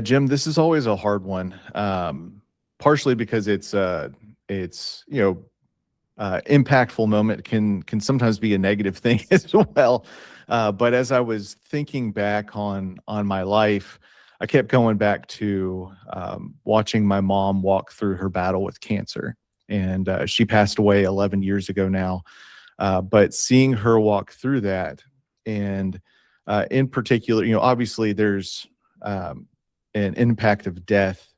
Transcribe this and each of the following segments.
Jim, this is always a hard one. Partially because it's impactful moment can sometimes be a negative thing as well. But as I was thinking back on my life, I kept going back to watching my mom walk through her battle with cancer, and she passed away 11 years ago now. But seeing her walk through that, and in particular, obviously there's an impact of death,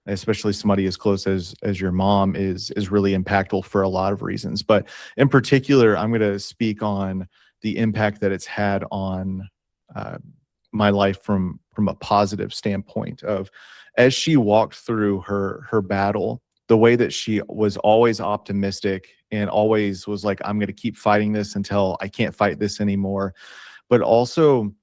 especially somebody as close as your mom is really impactful for a lot of reasons. But in particular, I'm going to speak on the impact that it's had on my life from a positive standpoint of, as she walked through her battle, the way that she was always optimistic and always was like, I'm going to keep fighting this until I can't fight this anymore. But also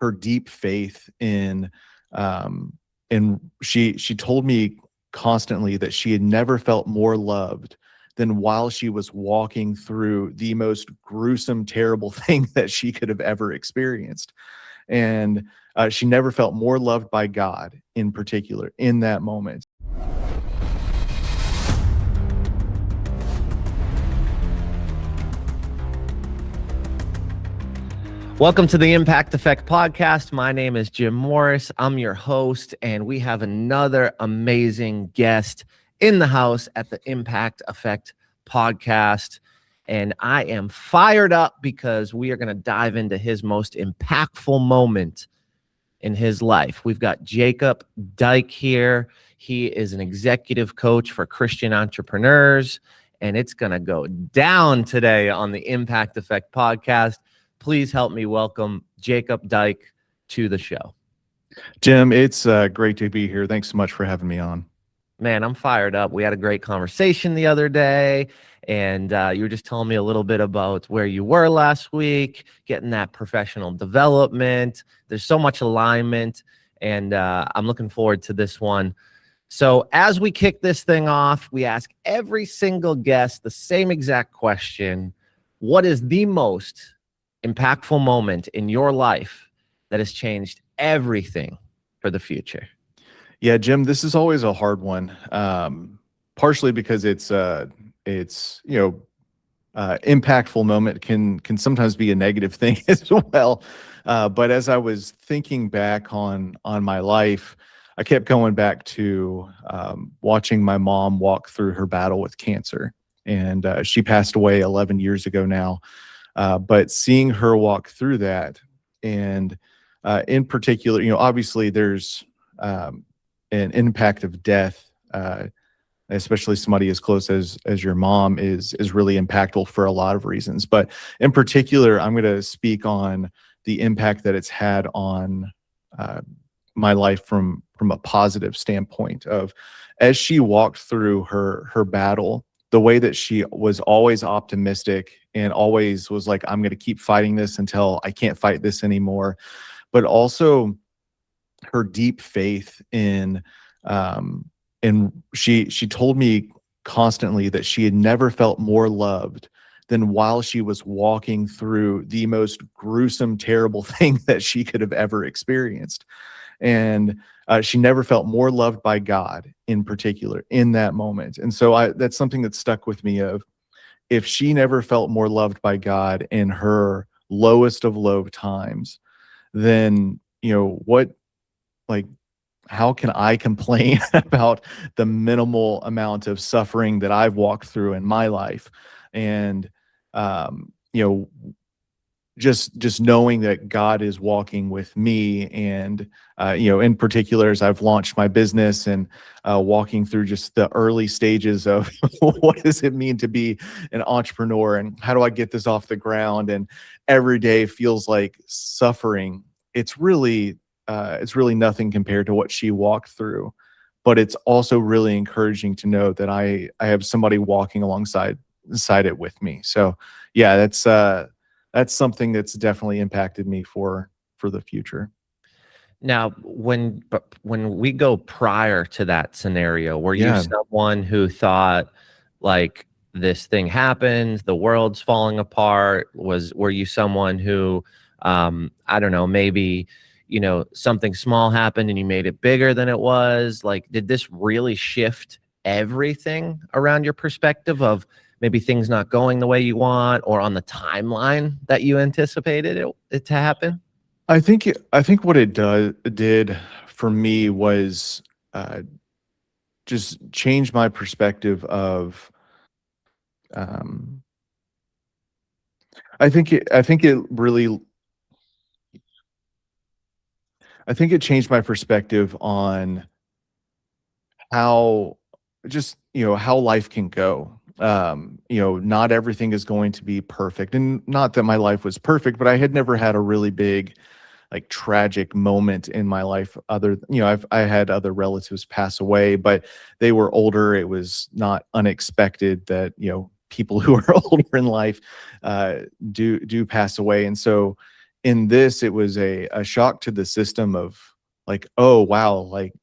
her deep faith in, and she told me constantly that she had never felt more loved than while she was walking through the most gruesome, terrible thing that she could have ever experienced. And she never felt more loved by God in particular in that moment. Welcome to the Impact Effect podcast. My name is Jim Morris. I'm your host, and we have another amazing guest in the house at the Impact Effect podcast. And I am fired up because we are going to dive into his most impactful moment in his life. We've got Jacob Dyke here. He is an executive coach for Christian entrepreneurs, and it's going to go down today on the Impact Effect podcast. Please help me welcome Jacob Dyke to the show. Jim, it's great to be here. Thanks so much for having me on. Man, I'm fired up. We had a great conversation the other day, and you were just telling me a little bit about where you were last week, getting that professional development. There's so much alignment, and I'm looking forward to this one. So as we kick this thing off, we ask every single guest the same exact question. What is the most impactful moment in your life that has changed everything for the future? Yeah, Jim, this is always a hard one. Partially because it's impactful moment can sometimes be a negative thing as well. But as I was thinking back on my life, I kept going back to watching my mom walk through her battle with cancer, and she passed away 11 years ago now. But seeing her walk through that, and in particular, obviously there's an impact of death, especially somebody as close as your mom is really impactful for a lot of reasons. But in particular, I'm going to speak on the impact that it's had on my life from a positive standpoint of, as she walked through her battle, the way that she was always optimistic and always was like, I'm going to keep fighting this until I can't fight this anymore. But also her deep faith in, and she told me constantly that she had never felt more loved than while she was walking through the most gruesome, terrible thing that she could have ever experienced. And she never felt more loved by God in particular in that moment. And so that's something that stuck with me of, if she never felt more loved by God in her lowest of low times, then, how can I complain about the minimal amount of suffering that I've walked through in my life? And, just knowing that God is walking with me, and in particular, as I've launched my business and walking through just the early stages of what does it mean to be an entrepreneur, and how do I get this off the ground, and every day feels like suffering. It's really nothing compared to what she walked through, but it's also really encouraging to know that I have somebody walking alongside it with me. So yeah, that's something that's definitely impacted me for the future. Now, when we go prior to that scenario, were you someone who thought, like, this thing happened, the world's falling apart? Were you someone who, I don't know, maybe, something small happened and you made it bigger than it was? Like, did this really shift everything around your perspective of maybe things not going the way you want, or on the timeline that you anticipated it to happen? I think what it did for me was uh, just change my perspective of. Um, I think it changed my perspective on how just how life can go. Not everything is going to be perfect, and not that my life was perfect, but I had never had a really big like tragic moment in my life. I had other relatives pass away, but they were older. It was not unexpected that people who are older in life uh, do pass away. And so in this, it was a shock to the system of like, oh wow, like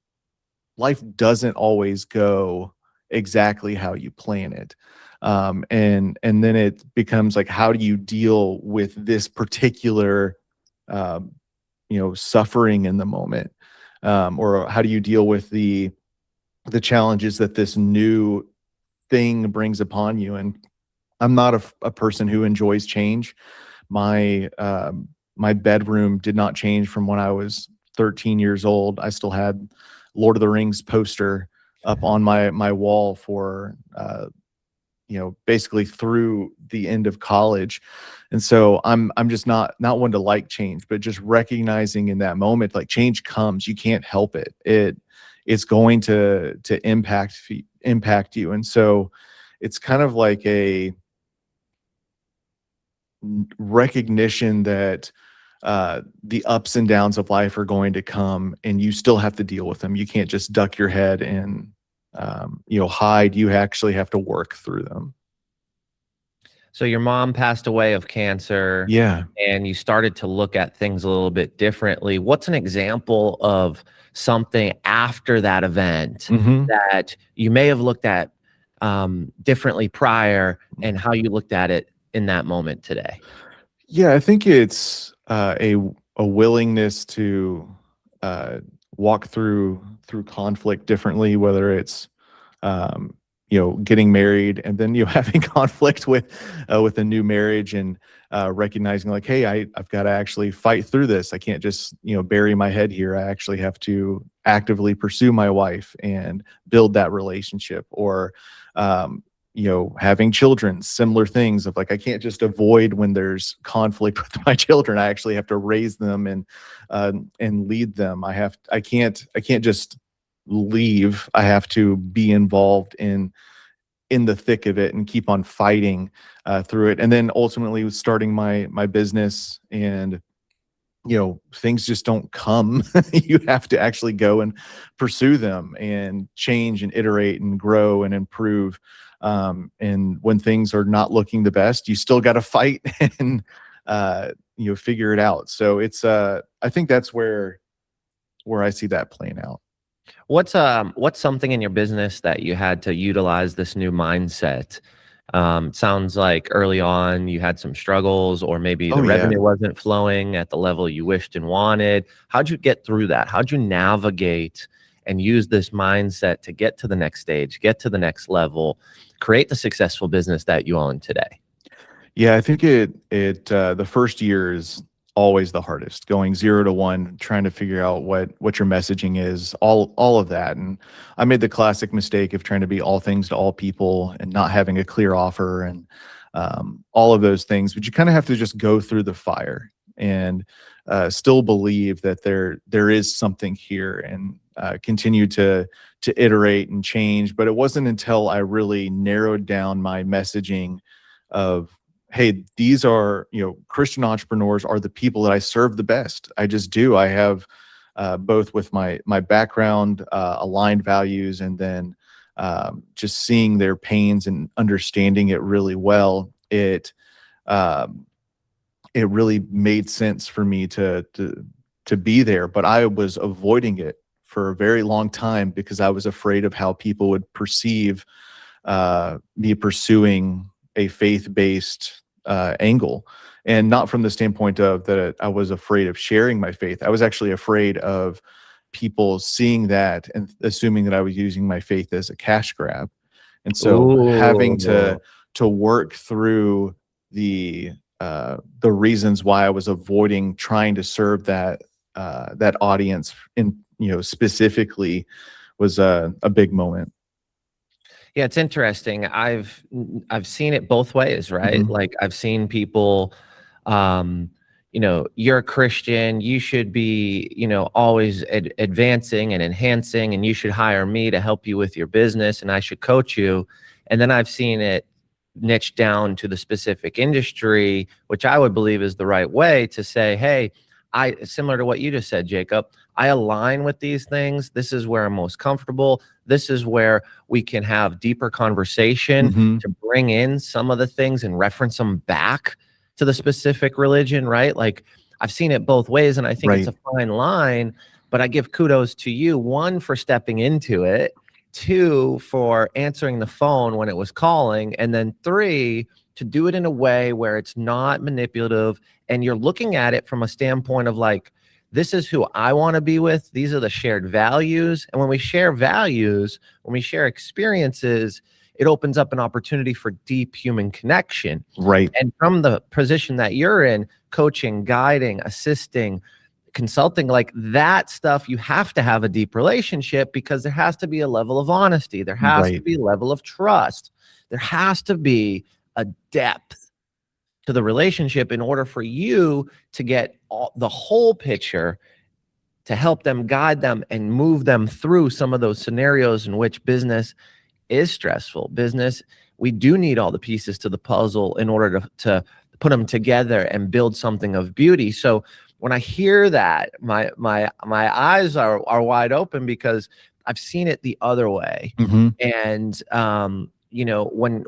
life doesn't always go exactly how you plan it. And then it becomes like, how do you deal with this particular um, suffering in the moment, or how do you deal with the challenges that this new thing brings upon you? And I'm not a person who enjoys change. My bedroom did not change from when I was 13 years old. I still had Lord of the Rings poster up on my wall for basically through the end of college. And so I'm just not one to like change, but just recognizing in that moment, like change comes, you can't help it. It's going to impact you. And so it's kind of like a recognition that the ups and downs of life are going to come, and you still have to deal with them. You can't just duck your head and hide. You actually have to work through them. So your mom passed away of cancer, Yeah. and you started to look at things a little bit differently. What's an example of something after that event hmm that you may have looked at differently prior, and how you looked at it in that moment today? Yeah, I think it's a willingness to uh, walk through conflict differently, whether it's getting married and then having conflict with a new marriage, and recognizing like, hey, I've got to actually fight through this. I can't just bury my head here. I actually have to actively pursue my wife and build that relationship. Or having children, similar things of like, I can't just avoid when there's conflict with my children. I actually have to raise them and lead them. I can't just leave. I have to be involved in the thick of it and keep on fighting through it. And then ultimately with starting my business, and things just don't come. You have to actually go and pursue them and change and iterate and grow and improve. And when things are not looking the best, you still got to fight and figure it out. So it's I think that's where I see that playing out. What's something in your business that you had to utilize this new mindset? Sounds like early on you had some struggles, or maybe the Oh yeah. revenue wasn't flowing at the level you wished and wanted. How'd you get through that? How'd you navigate and use this mindset to get to the next stage, get to the next level, create the successful business that you own today? Yeah, I think it the first year is always the hardest, going 0 to 1, trying to figure out what your messaging is, all of that. And I made the classic mistake of trying to be all things to all people and not having a clear offer, and all of those things. But you kind of have to just go through the fire and still believe that there is something here, and continue to iterate and change. But it wasn't until I really narrowed down my messaging of, hey, these are, Christian entrepreneurs are the people that I serve the best. I just do. I have both with my background, aligned values, and then just seeing their pains and understanding it really well. Um, it really made sense for me to be there, but I was avoiding it for a very long time because I was afraid of how people would perceive me pursuing a faith-based angle. And not from the standpoint of that I was afraid of sharing my faith. I was actually afraid of people seeing that and assuming that I was using my faith as a cash grab. And so having Ooh. to work through the reasons why I was avoiding trying to serve that audience in, specifically, was a big moment. Yeah, it's interesting. I've seen it both ways, right? Mhm. Like I've seen people, um, you're a Christian, you should be, always advancing and enhancing, and you should hire me to help you with your business, and I should coach you. And then I've seen it niche down to the specific industry, which I would believe is the right way to say, hey, similar to what you just said, Jacob, I align with these things. This is where I'm most comfortable. This is where we can have deeper conversation Mhm. to bring in some of the things and reference them back to the specific religion, right? Like I've seen it both ways, and I think it's Right. a fine line, but I give kudos to you, one, for stepping into it, two, for answering the phone when it was calling, and then three, to do it in a way where it's not manipulative and you're looking at it from a standpoint of like, this is who I want to be with. These are the shared values. And when we share values, when we share experiences, it opens up an opportunity for deep human connection. Right. And from the position that you're in, coaching, guiding, assisting, consulting, like that stuff, you have to have a deep relationship because there has to be a level of honesty. There has to Right. be a level of trust. There has to be a depth to the relationship in order for you to get the whole picture, to help them, guide them, and move them through some of those scenarios in which business is stressful. Business, we do need all the pieces to the puzzle in order to put them together and build something of beauty. So when I hear that, my eyes are wide open because I've seen it the other way. Mhm. And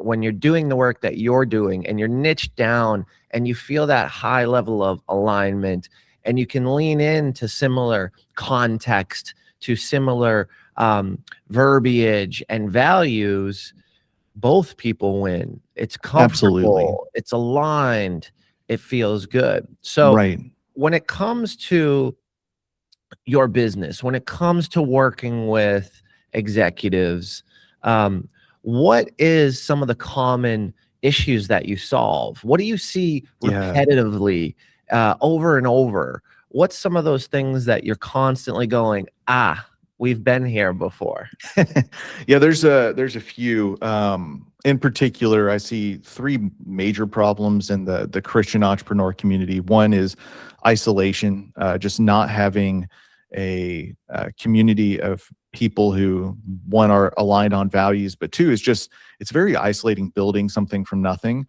when you're doing the work that you're doing and you're niched down and you feel that high level of alignment and you can lean into similar context, to similar verbiage and values, both people win. It's Absolutely. comfortable, it's aligned, it feels good. So Right. when it comes to your business, when it comes to working with executives, what is some of the common issues that you solve? What do you see Yeah. repetitively, over and over? What's some of those things that you're constantly going, we've been here before? Yeah, there's a few. In particular, I see three major problems in the Christian entrepreneur community. One is isolation, just not having a community of people who, one, are aligned on values, but two is just it's very isolating building something from nothing.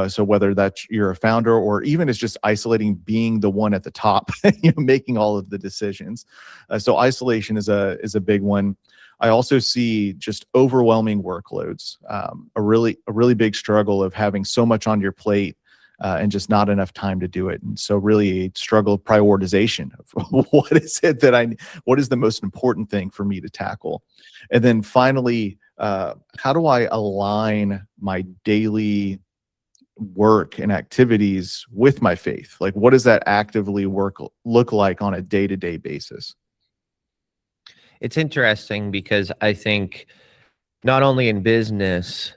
So whether that's you're a founder or even it's just isolating being the one at the top, making all of the decisions. So isolation is a big one. I also see just overwhelming workloads, a really big struggle of having so much on your plate and just not enough time to do it. And so really a struggle of prioritization of what is the most important thing for me to tackle. And then finally, how do I align my daily work and activities with my faith? Like, what does that actively work look like on a day-to-day basis? It's interesting because I think not only in business,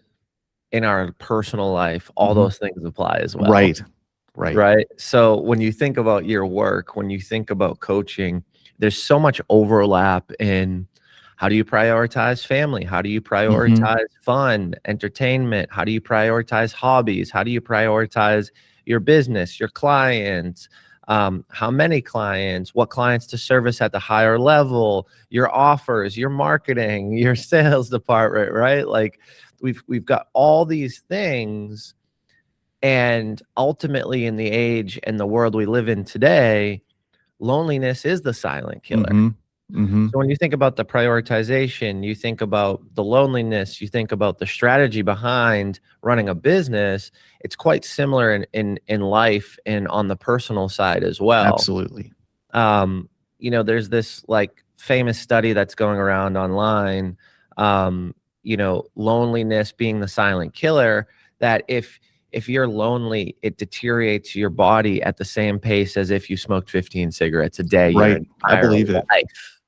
in our personal life, all Mhm. those things apply as well. Right. Right. Right? So when you think about your work, when you think about coaching, there's so much overlap in how do you prioritize family? How do you Mhm. prioritize fun, entertainment? How do you prioritize hobbies? How do you prioritize your business, your clients? How many clients? What clients to service at the higher level? Your offers, your marketing, your sales department, right? Like we've got all these things, and ultimately, in the age and the world we live in today, loneliness is the silent killer. Mhm. Mhm. So when you think about the prioritization, you think about the loneliness, you think about the strategy behind running a business, it's quite similar in life and on the personal side as well. Absolutely. Um, there's this like famous study that's going around online, loneliness being the silent killer, that if you're lonely, it deteriorates your body at the same pace as if you smoked 15 cigarettes a day your Right. I entire believe it. life,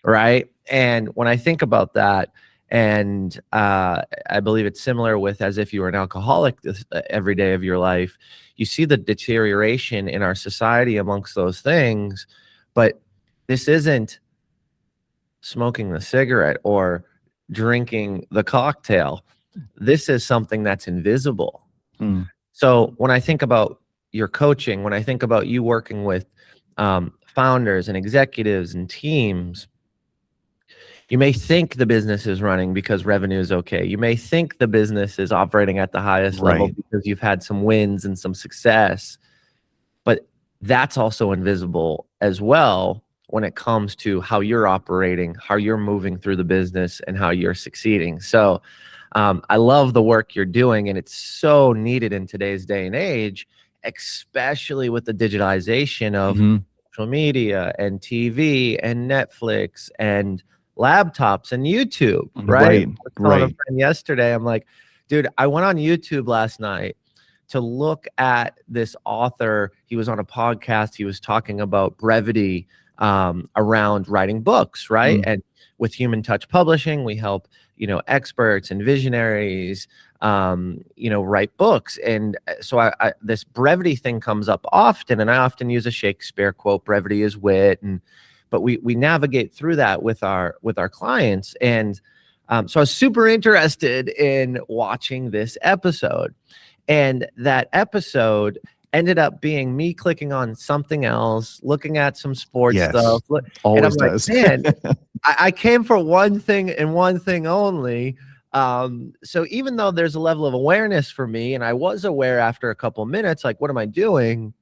right? And when I think about that, and I believe it's similar with as if you were an alcoholic every day of your life, you see the deterioration in our society amongst those things. But this isn't smoking the cigarette or drinking the cocktail. This is something that's invisible. Mm. So when I think about your coaching, when I think about you working with founders and executives and teams, you may think the business is running because revenue is okay. You may think the business is operating at the highest level Right. because you've had some wins and some success. But that's also invisible as well when it comes to how you're operating, how you're moving through the business, and how you're succeeding. So I love the work you're doing, and it's so needed in today's day and age, especially with the digitalization of Mhm. social media and TV and Netflix and laptops and YouTube, right? Right. I was telling a Right. friend yesterday, I'm like, dude, I went on YouTube last night to look at this author. He was on a podcast. He was talking about brevity around writing books, right? Mm. And with Human Touch Publishing, we help experts and visionaries write books. And so I this brevity thing comes up often, and I often use a Shakespeare quote: brevity is wit. And but we navigate through that with our clients. And so I was super interested in watching this episode. And that episode ended up being me clicking on something else, looking at some sports Yes. stuff. And I'm Always like, does. man, I came for one thing and one thing only. So even though there's a level of awareness for me, and I was aware after a couple of minutes, like, what am I doing?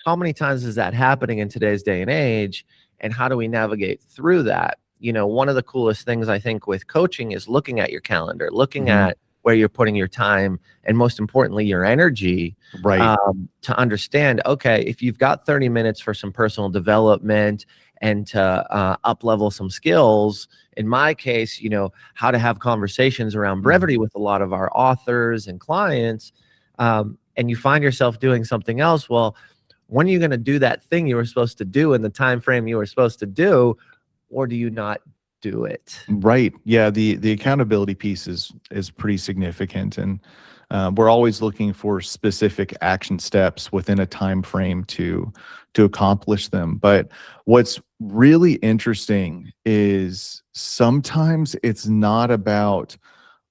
How many times is that happening in today's day and age? And how do we navigate through that? One of the coolest things I think with coaching is looking at your calendar, looking Mhm. at where you're putting your time, and most importantly, your energy, Right. to understand, okay, if you've got 30 minutes for some personal development and to up level some skills, in my case, how to have conversations around brevity with a lot of our authors and clients, and you find yourself doing something else, well, when are you going to do that thing you were supposed to do in the time frame you were supposed to do, or do you not do it? Right. Yeah. The accountability piece is pretty significant, and we're always looking for specific action steps within a time frame to accomplish them. But what's really interesting is sometimes it's not about,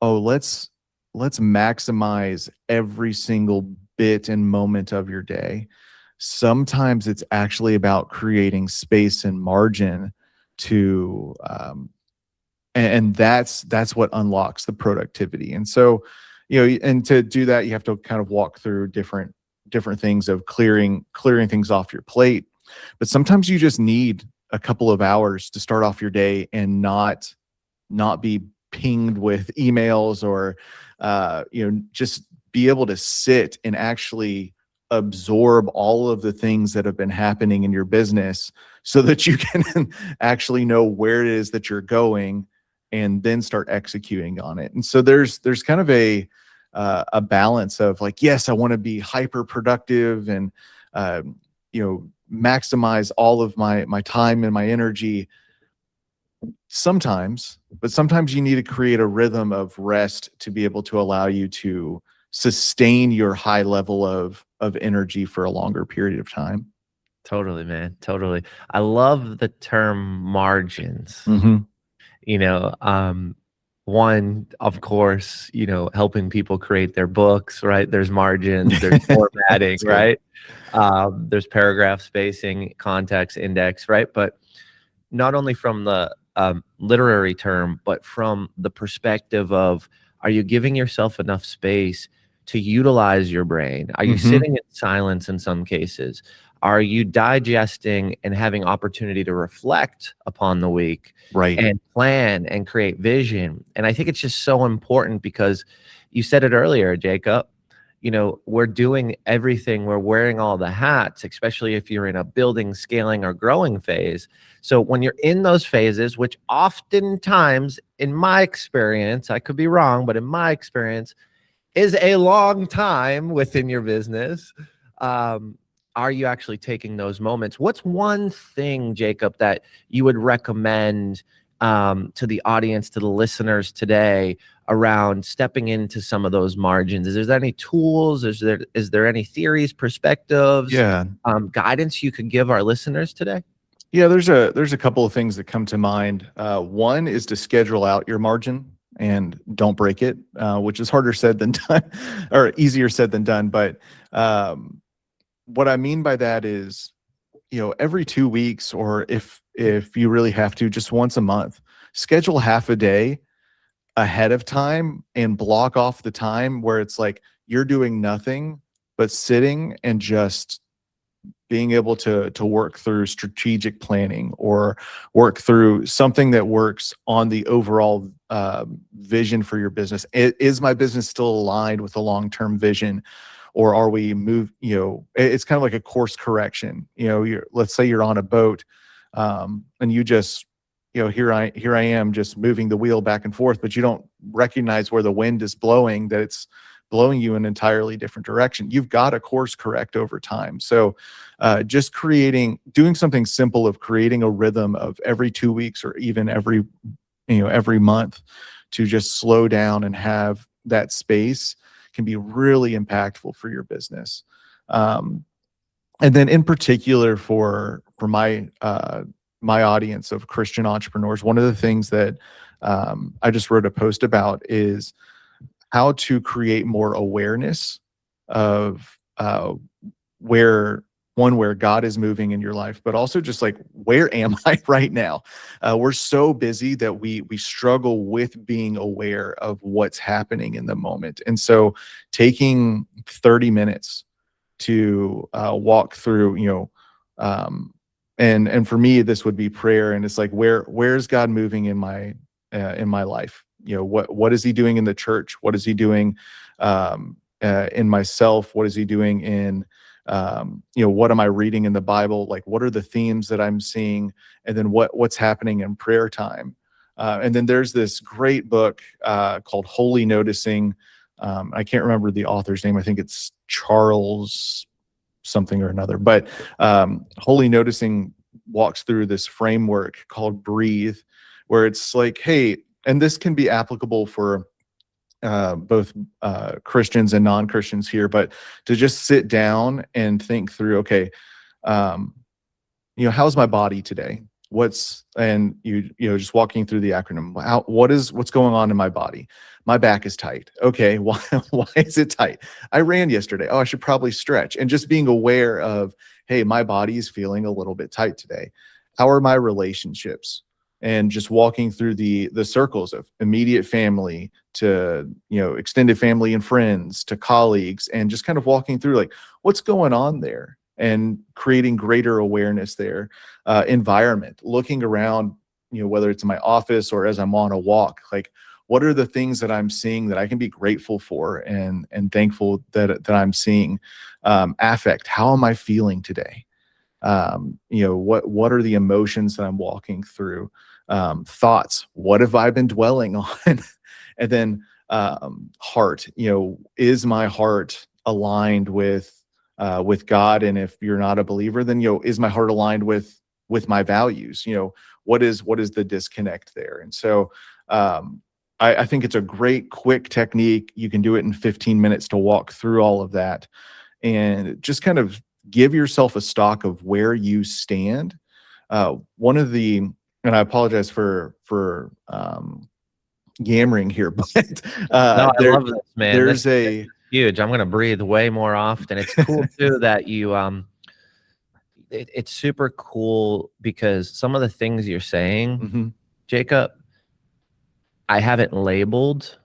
oh, let's maximize every single bit and moment of your day. Sometimes it's actually about creating space and margin to and that's what unlocks the productivity. And so, and to do that, you have to kind of walk through different things of clearing things off your plate. But sometimes you just need a couple of hours to start off your day and not be pinged with emails, or just be able to sit and actually absorb all of the things that have been happening in your business, so that you can actually know where it is that you're going and then start executing on it. And so there's kind of a balance of, like, yes, I want to be hyper productive and uh, maximize all of my time and my energy sometimes, but sometimes you need to create a rhythm of rest to be able to allow you to sustain your high level of energy for a longer period of time. Totally, man. Totally. I love the term margins. Mhm. You know, one, of course, helping people create their books, right? There's margins, there's formatting, That's good. right? There's paragraph spacing, context, index, right? But not only from the literary term, but from the perspective of, are you giving yourself enough space to utilize your brain? Are you Mhm. sitting in silence in some cases? Are you digesting and having opportunity to reflect upon the week Right. and plan and create vision? And I think it's just so important because you said it earlier, Jacob. We're doing everything, we're wearing all the hats, especially if you're in a building, scaling, or growing phase. So when you're in those phases, which oftentimes, in my experience, I could be wrong, but in my experience, is a long time within your business. Are you actually taking those moments? What's one thing, Jacob, that you would recommend to the audience, to the listeners today around stepping into some of those margins? Is there any tools? Is there any theories, perspectives, Yeah. guidance you could give our listeners today? Yeah, there's a couple of things that come to mind. One is to schedule out your margin and don't break it, which is harder said than done, or easier said than done. But what I mean by that is, every 2 weeks, or if you really have to, just once a month, schedule half a day ahead of time and block off the time where it's like you're doing nothing but sitting and just being able to work through strategic planning, or work through something that works on the overall vision for your business. Is my business still aligned with the long-term vision, or are we it's kind of like a course correction. Let's say you're on a boat, and you just, here I am just moving the wheel back and forth, but you don't recognize where the wind is blowing, that it's blowing you in an entirely different direction. You've got to course correct over time. So just doing something simple of creating a rhythm of every 2 weeks, or even every month, to just slow down and have that space, can be really impactful for your business. And then in particular for my audience of Christian entrepreneurs, one of the things that I just wrote a post about is how to create more awareness of where God is moving in your life, but also just like, where am I right now? We're so busy that we struggle with being aware of what's happening in the moment. And so taking 30 minutes to walk through, and for me, this would be prayer. And it's like, where's God moving in my life? What is he doing in the church? What is he doing in myself? What is he doing in, what am I reading in the Bible? Like, what are the themes that I'm seeing? And then what's happening in prayer time? And then there's this great book called Holy Noticing. I can't remember the author's name. I think it's Charles something or another, but Holy Noticing walks through this framework called Breathe, where it's like, hey, and this can be applicable for both Christians and non-Christians here, but to just sit down and think through, okay, how's my body today? And just walking through the acronym. What's going on in my body? My back is tight. Okay, why is it tight? I ran yesterday. Oh, I should probably stretch. And just being aware of, hey, my body is feeling a little bit tight today. How are my relationships? And just walking through the circles of immediate family to, extended family and friends to colleagues, and just kind of walking through, like, what's going on there, and creating greater awareness there. Environment, looking around, whether it's in my office or as I'm on a walk, like, what are the things that I'm seeing that I can be grateful for and thankful that I'm seeing? Affect, how am I feeling today? What are the emotions that I'm walking through? Thoughts, what have I been dwelling on? And then heart, is my heart aligned with God? And if you're not a believer, then is my heart aligned with my values? What is the disconnect there? And so I think it's a great quick technique. You can do it in 15 minutes to walk through all of that, and just kind of give yourself a stock of where you stand. And I apologize for yammering here, but No, I love this, man. there's This huge. I'm gonna breathe way more often. It's cool too that you it's super cool because some of the things you're saying, Mhm. Jacob, I haven't labeled,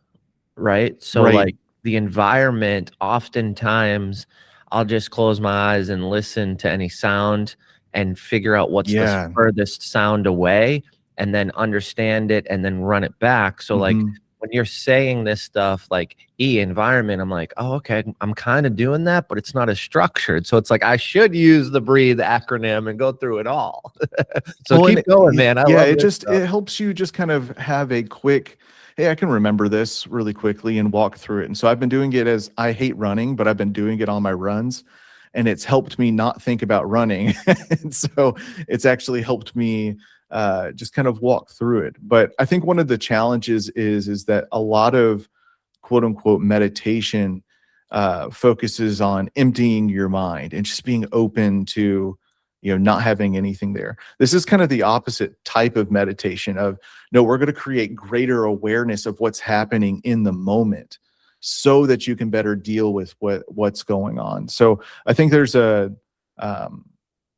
right? So Right. like the environment, oftentimes I'll just close my eyes and listen to any sound and figure out what's the Yeah. furthest sound away, and then understand it and then run it back. So like Mhm. when you're saying this stuff like environment, I'm like, oh, okay, I'm kind of doing that, but it's not as structured. So it's like I should use the breathe acronym and go through it all. So Well, keep going, man. I yeah, love this stuff. it helps you just kind of have a quick, hey, I can remember this really quickly and walk through it. And so I've been doing it as I hate running, but I've been doing it on my runs, and it's helped me not think about running. And so it's actually helped me just kind of walk through it. But I think one of the challenges is that a lot of quote unquote meditation focuses on emptying your mind and just being open to, not having anything there. This is kind of the opposite type of meditation of, no, we're going to create greater awareness of what's happening in the moment so that you can better deal with what's going on. So I think there's a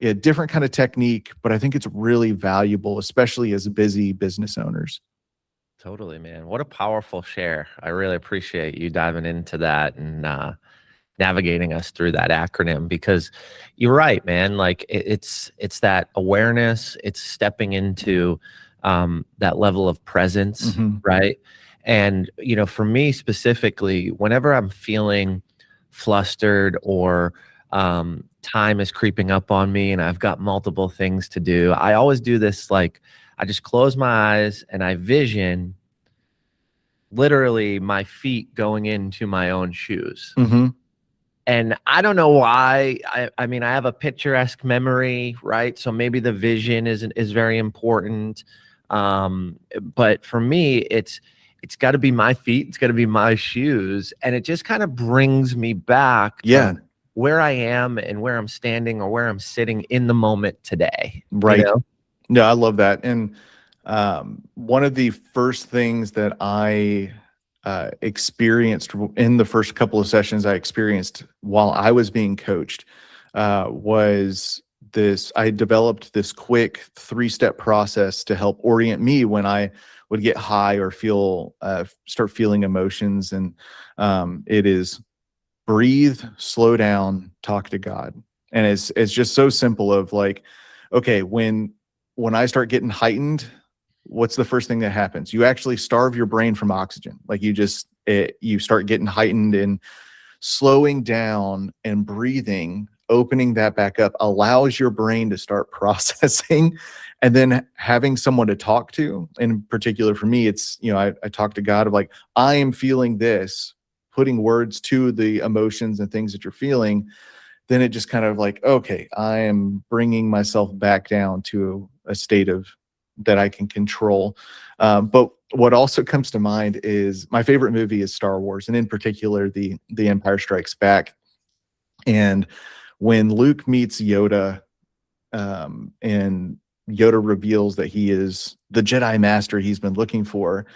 different kind of technique, but I think it's really valuable, especially as busy business owners. Totally, man. What a powerful share. I really appreciate you diving into that and navigating us through that acronym, because you're right, man. Like it's that awareness, it's stepping into that level of presence, Hmm. right? And for me specifically, whenever I'm feeling flustered or time is creeping up on me and I've got multiple things to do, I always do this. Like, I just close my eyes and I vision literally my feet going into my own shoes. Hmm. And I don't know why. I mean, I have a picturesque memory, right? So maybe the vision is very important. But for me, it's got to be my feet. It's got to be my shoes, and it just kind of brings me back Yeah. to where I am and where I'm standing or where I'm sitting in the moment today. Right. No, I love that. And one of the first things that I experienced in the first couple of sessions I experienced while I was being coached was this. I developed this quick 3-step process to help orient me when I would get high or start feeling emotions. And it is breathe, slow down, talk to God. And it's just so simple of like, okay, when I start getting heightened, what's the first thing that happens? You actually starve your brain from oxygen. Like you start getting heightened, and slowing down and breathing, opening that back up allows your brain to start processing, and then having someone to talk to. In particular for me, it's, I talk to God of like, I am feeling this, putting words to the emotions and things that you're feeling. Then it just kind of like, okay, I am bringing myself back down to a state of that I can control. But what also comes to mind is my favorite movie is Star Wars, and in particular, the Empire Strikes Back. And when Luke meets Yoda, and Yoda reveals that he is the Jedi Master he's been looking for,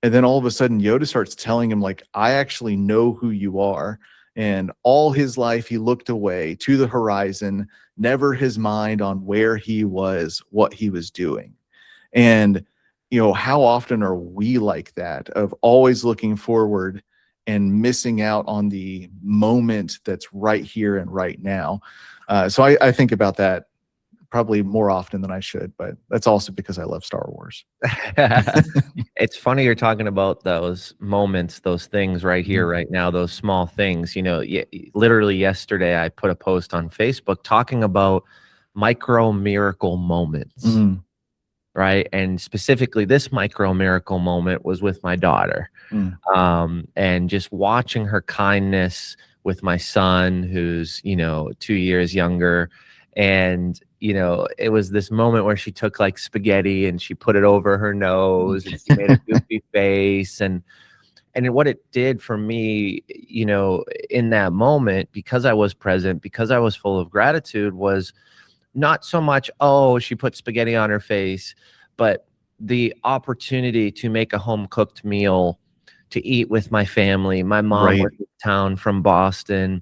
and then all of a sudden Yoda starts telling him like, I actually know who you are. And all his life he looked away to the horizon, never his mind on where he was, what he was doing. And how often are we like that, of always looking forward and missing out on the moment that's right here and right now? So I think about that probably more often than I should, but that's also because I love Star Wars. It's funny you're talking about those moments, those things right here, Mhm. right now, those small things. Literally yesterday, I put a post on Facebook talking about micro miracle moments, Mhm. right? And specifically, this micro miracle moment was with my daughter, Mm. and just watching her kindness with my son, who's 2 years younger. And it was this moment where she took like spaghetti and she put it over her nose and she made a goofy face. And what it did for me, in that moment, because I was present, because I was full of gratitude, was not so much, oh, she put spaghetti on her face, but the opportunity to make a home cooked meal to eat with my family. My mom Right. was in town from Boston,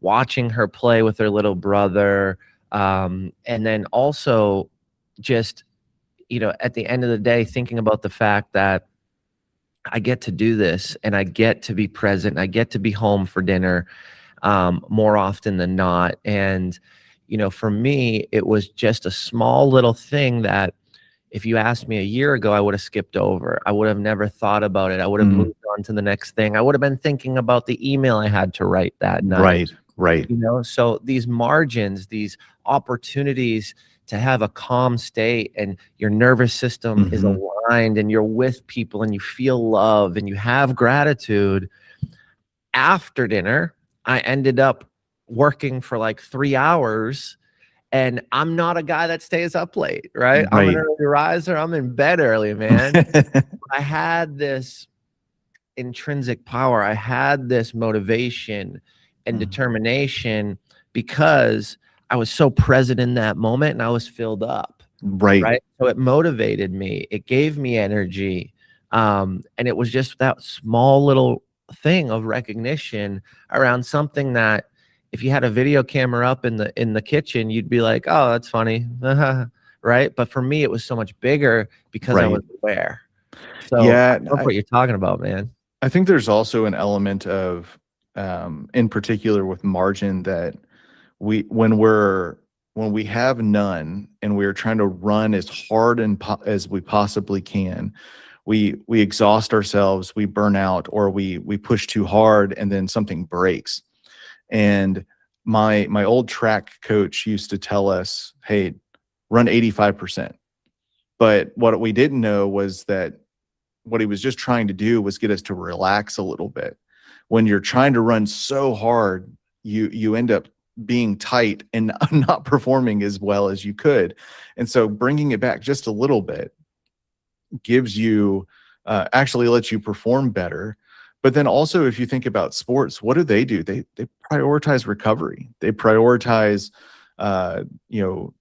watching her play with her little brother. And then also just, at the end of the day, thinking about the fact that I get to do this and I get to be present. I get to be home for dinner more often than not. And, for me, it was just a small little thing that if you asked me a year ago, I would have skipped over. I would have never thought about it. I would have Mm. moved on to the next thing. I would have been thinking about the email I had to write that night. Right. Right. So these margins, these opportunities to have a calm state and your nervous system is aligned and you're with people and you feel love and you have gratitude. After dinner, I ended up working for like 3 hours, and I'm not a guy that stays up late, right? I'm an Right. early riser. I'm in bed early, man. I had this intrinsic power. I had this motivation and determination because I was so present in that moment and I was filled up, Right. right? So it motivated me. It gave me energy. And it was just that small little thing of recognition around something that if you had a video camera up in the kitchen, you'd be like, oh, that's funny. Right? But for me, it was so much bigger because I was Right. aware. So Yeah. I love what you're talking about, man. I think there's also an element of, in particular with margin, that when we have none and we're trying to run as hard as we possibly can, we exhaust ourselves, we burn out, or we push too hard, and then something breaks. And my old track coach used to tell us, "Hey, run 85%." But what we didn't know was that what he was just trying to do was get us to relax a little bit. When you're trying to run so hard, you end up being tight and not performing as well as you could. And so bringing it back just a little bit gives you, actually lets you perform better. But then also, if you think about sports, what do? They prioritize recovery. They prioritize, you know,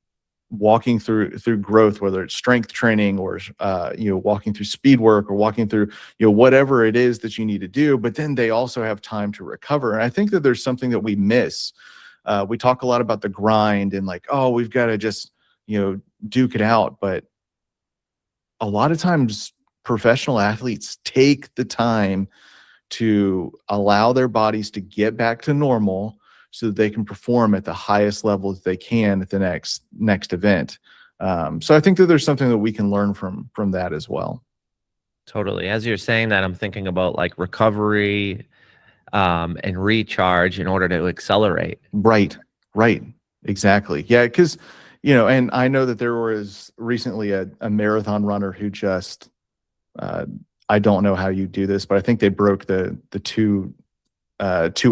walking through growth, whether it's strength training or walking through speed work or walking through whatever it is that you need to do. But then they also have time to recover. And I think that there's something that we miss. We talk a lot about the grind and like, oh, we've got to just duke it out. But a lot of times professional athletes take the time to allow their bodies to get back to normal so that they can perform at the highest level that they can at the next event. So I think that there's something that we can learn from that as well. Totally. As you're saying that, I'm thinking about like recovery and recharge in order to accelerate. Right. Exactly. Yeah. Because, and I know that there was recently a marathon runner who just, I don't know how you do this, but I think they broke the 2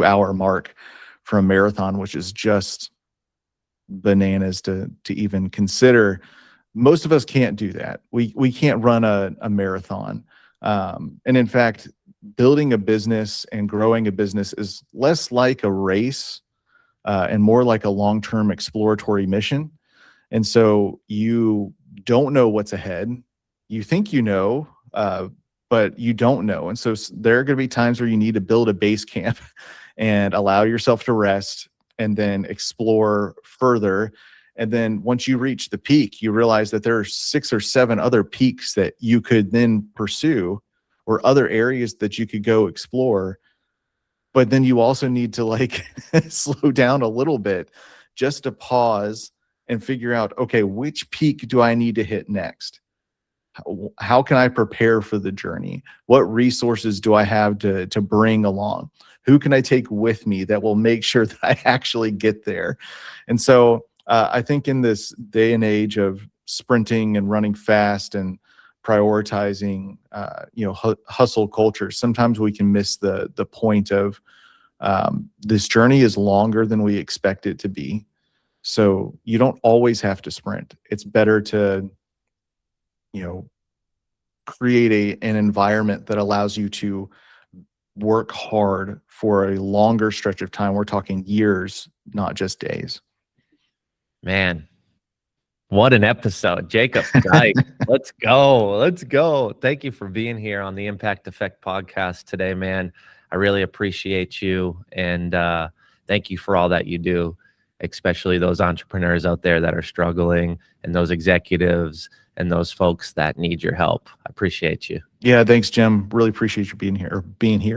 hour mark for a marathon, which is just bananas to even consider. Most of us can't do that. We can't run a marathon. And in fact, building a business and growing a business is less like a race and more like a long-term exploratory mission. And so you don't know what's ahead. You think you know, but you don't know. And so there are going to be times where you need to build a base camp and allow yourself to rest and then explore further. And then once you reach the peak, you realize that there are 6 or 7 other peaks that you could then pursue, or other areas that you could go explore. But then you also need to like slow down a little bit just to pause and figure out, okay, which peak do I need to hit next? How can I prepare for the journey? What resources do I have to bring along? Who can I take with me that will make sure that I actually get there? And so I think in this day and age of sprinting and running fast and prioritizing, hustle culture, sometimes we can miss the point of this journey is longer than we expect it to be. So you don't always have to sprint. It's better to, create an environment that allows you to work hard for a longer stretch of time. We're talking years, not just days. Man, what an episode. Jacob Dyke. Let's go. Thank you for being here on the Impact Effect podcast today, man. I really appreciate you. And thank you for all that you do, especially those entrepreneurs out there that are struggling and those executives and those folks that need your help. I appreciate you. Yeah, thanks, Jim. Really appreciate you being here.